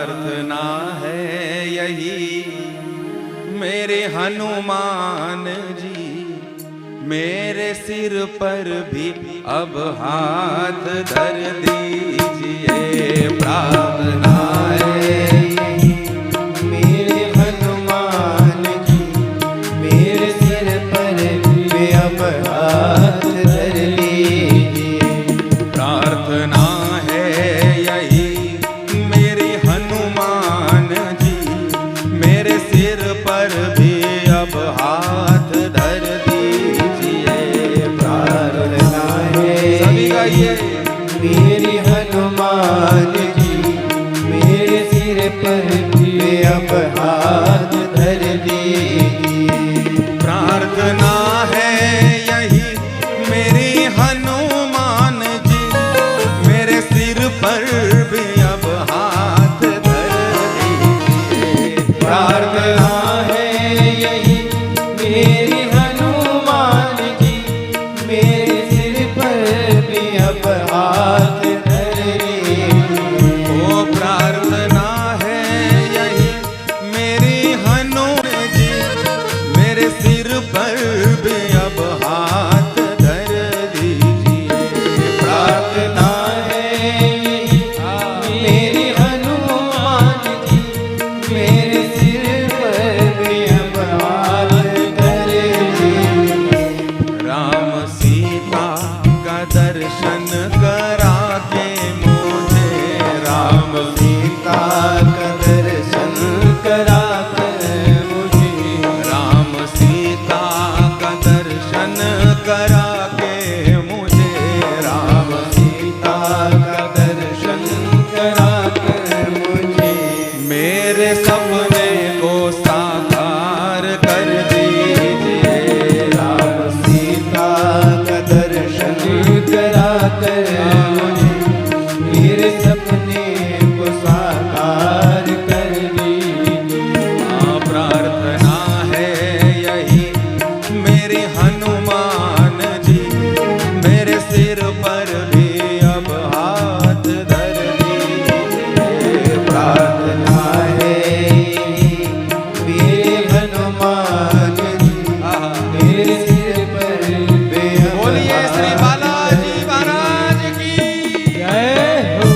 प्रार्थना है यही मेरे हनुमान जी, मेरे सिर पर भी अब हाथ धर दीजिए। प्रार्थना है यही मेरे हनुमान जी, मेरे सिर पर भी अब हाथ धर लीजिए। प्रार्थना है यही मेरी हनुमान जी, मेरे सिर पर भी अब हाथ धर दीजिए। प्रार्थना है सभी गाइए। मेरी हनुमान जी, मेरे सिर पर भी अब हाथ धर दीजिए। प्रार्थना है यही मेरी हनुमान जी, मेरे सिर पर भी अब हाथ धर दीजिए। प्रार्थना है यही मेरी हनुमान जी, मेरे सिर पर भी अब हाथ धर लीजिए। ओ प्रार्थना है यही मेरी हनुमान जी, मेरे सिर पर भी अब हाथ धर दीजिए। प्रार्थना है यही मेरी हनुमान जी, मेरे सिर पर भी अब हाथ धर लीजिए। राम सीता का दर्शन करा के मुझे, राम सीता का दर्शन करा कर मुझे, राम सीता का दर्शन करा के मुझे, राम सीता का दर्शन करा कर मुझे, मेरे सपने को साकार कर दीजिए। राम सीता का दर्शन करा कर मुझे, मेरे सपने को साकार कर दीजिए। प्रार्थना है यही मेरी हनुमान जी, मेरे सिर पर भी अब हाथ धर दीजिए। प्रार्थना है मेरे हनुमान जी, मेरे सिर पर भी अब बोलिए श्री बालाजी महाराज की जय हो।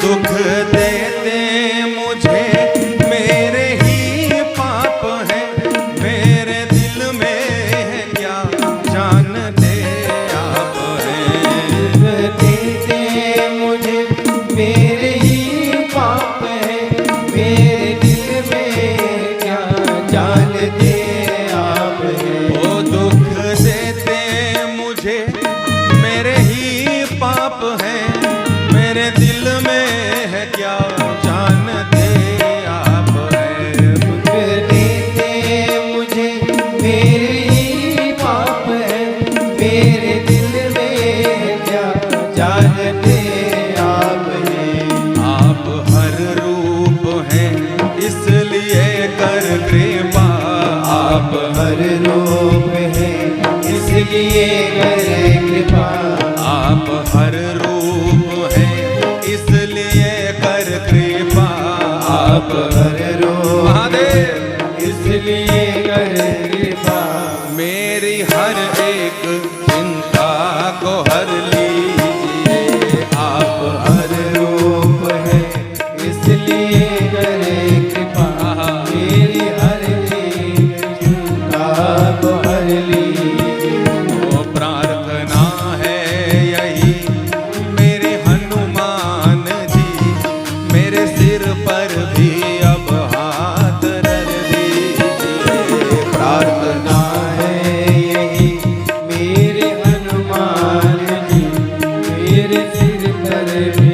दुख देते मुझे मेरे ही पाप हैं, मेरे दिल में है क्या जानते आप हैं। देते मुझे मेरे ही पाप है, मेरे दिल में क्या जानते आप हैं। ओ दुख देते मुझे मेरे ही पाप हैं, मेरे दिल में है क्या जानते आप हैं। दुख देते मुझे मेरे ही पाप है, मेरे दिल में क्या जानते आप हैं। आप हर रूप हैं इसलिए कर कृपा, आप हर रूप है इसलिए करे कृपा। आप हर रूप हैं इसलिए कर कृपा। आप हर रूप महादेव इसलिए करे कृपा। मेरी हर एक चिंता को हर लीजिए। आप हर रूप है इसलिए करे कृपा। मेरी हर एक चिंता को हर लीजिए। ओ प्रार्थना है यही मेरे हनुमान जी, मेरे सिर पर भी अब हाथ धर दीजिए। प्रार्थना है यही मेरे हनुमान जी, मेरे सिर पर भी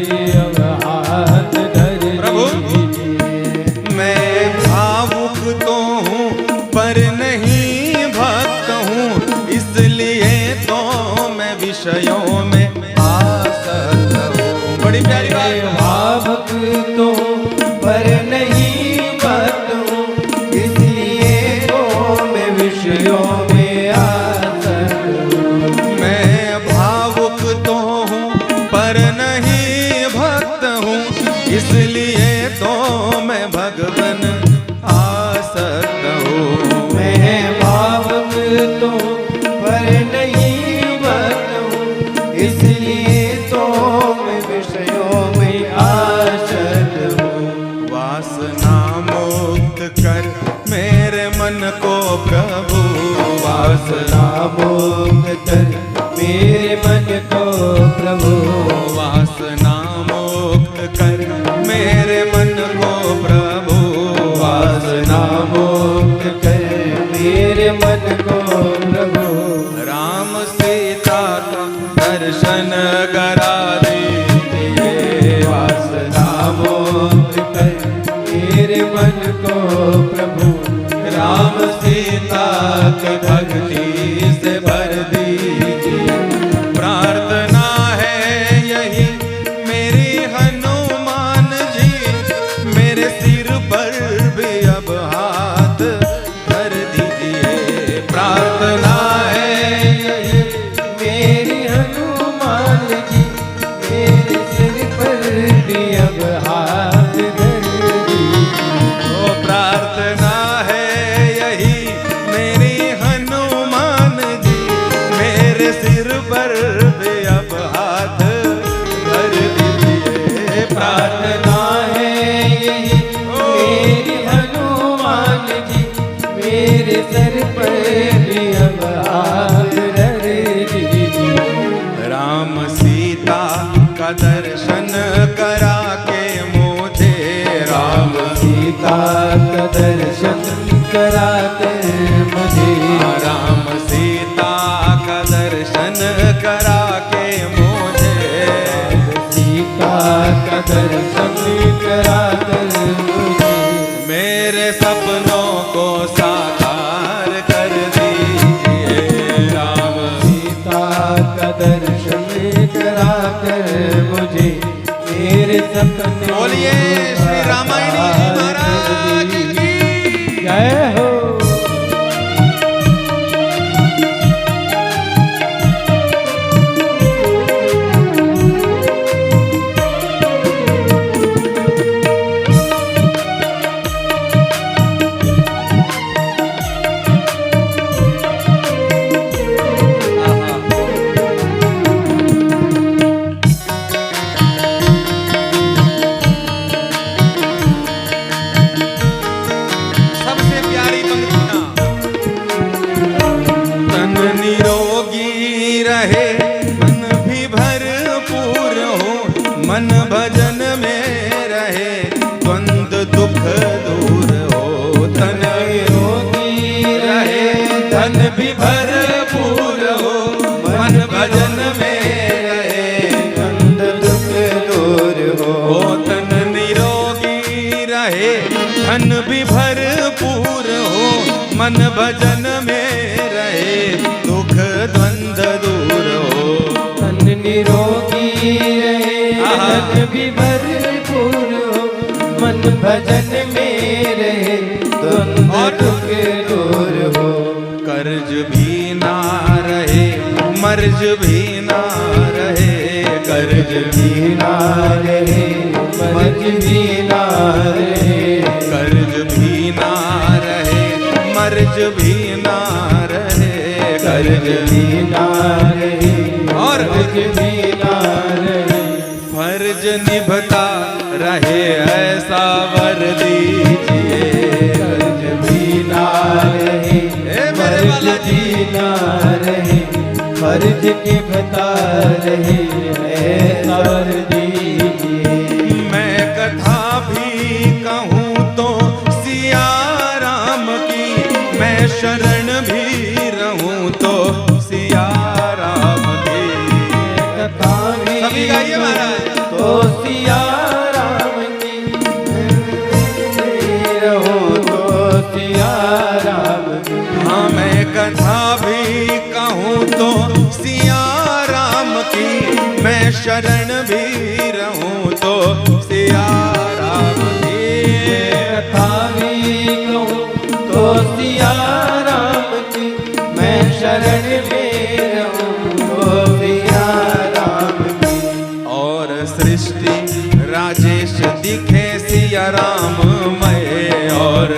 करा दीजिए। वासना मोह कर मेरे मन को प्रभु राम सीता की भक्ति से भर दीजिए। प्रार्थना है यही मेरी हनुमान जी, मेरे सिर पर भी अब हाथ धर दीजिए। प्रार्थना है यही मेरी हनुमान जी, मेरे सिर पर भी अब हाथ धर दीजिए। ओ प्रार्थना है यही मेरी हनुमान जी, मेरे सिर पर भी अब हाथ धर दीजिए। प्रार्थना है यही मेरी हनुमान जी, मेरे सर पर भी अब हाथ धर दीजिए। राम सीता का दर्शन करा के मुझे, राम सीता का दर्शन कराकर मुझे, राम सीता का दर्शन करा के मुझे, सीता का दर्शन कराकर मुझे, मेरे सपनों को साकार कर दीजिए। राम सीता का दर्शन कराकर मुझे, मेरे सपने बोलिए श्री रामायणी महाराज की जय हो। सबसे प्यारी पंक्तियां। तन निरोगी रहे मन भी भरपूर हो, मन भजन में रहे द्वंद दुख दूर हो। तन निरोगी रहे धन भी भरपूर हो, मन भजन में रहे द्वंद दुख दूर हो। ओ तन निरोगी रहे धन भी भरपूर हो, मन भजन में रहे दुख द्वंद दूर हो। तन निरोगी रहे धन भी भरपूर हो, मन भजन में रहे द्वंद दुख दूर हो। कर्ज भी ना रहे मर्ज भी ना रहे, कर्ज भी ना रहे मर्ज भी ना रहे, कर्ज भी ना रहे मर्ज भी ना रहे, कर्ज भी ना रहे और मर्ज भी ना रहे। फर्ज निभता रहे ऐसा वर दीजिए। कर्ज भी ना रहे मेरे मर्ज वाला जी। भी ना रहे, फर्ज निभता रहे ऐसा वर दीजिए। मैं कथा भी कहूँ तो सिया राम की, मैं शरण भी रहूँ तो सिया राम की। कथा भी सभी गाइए महाराज। तो सिया राम की, रहो तो सिया राम की। हाँ मैं कथा भी कहूँ तो सिया राम की, मैं शरण भी रहूँ तो सिया राम की। कथा भी कहूँ तो सिया राम की, मैं शरण में रहूँ तो सिया राम की। और सृष्टि राजेश दिखे सिया राम मैं, और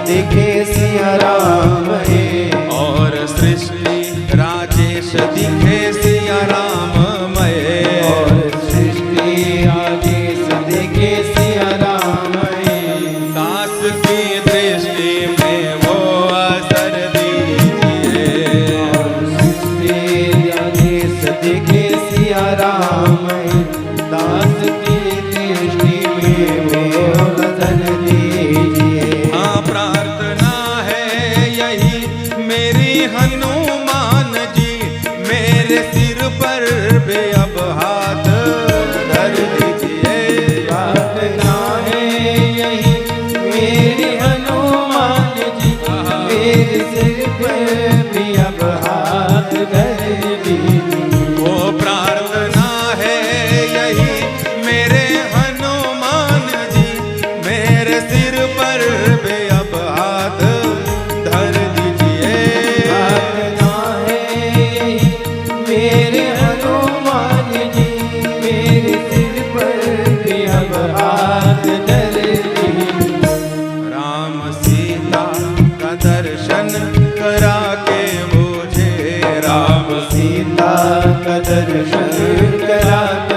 दिखे सिया राम है, और सृष्टि राजेश दिखे सिया राम मैं, और सृष्टि आदेश दिखे सिया राम है। दास की दृष्टि में वो असर दीजिए। और सृष्टि आदेश दिखे सिया राम है, दास की दृष्टि में वो नजर दीजिए। हाँ प्रार्थना है यही मेरी हनुमान जी, मेरे सिर कराते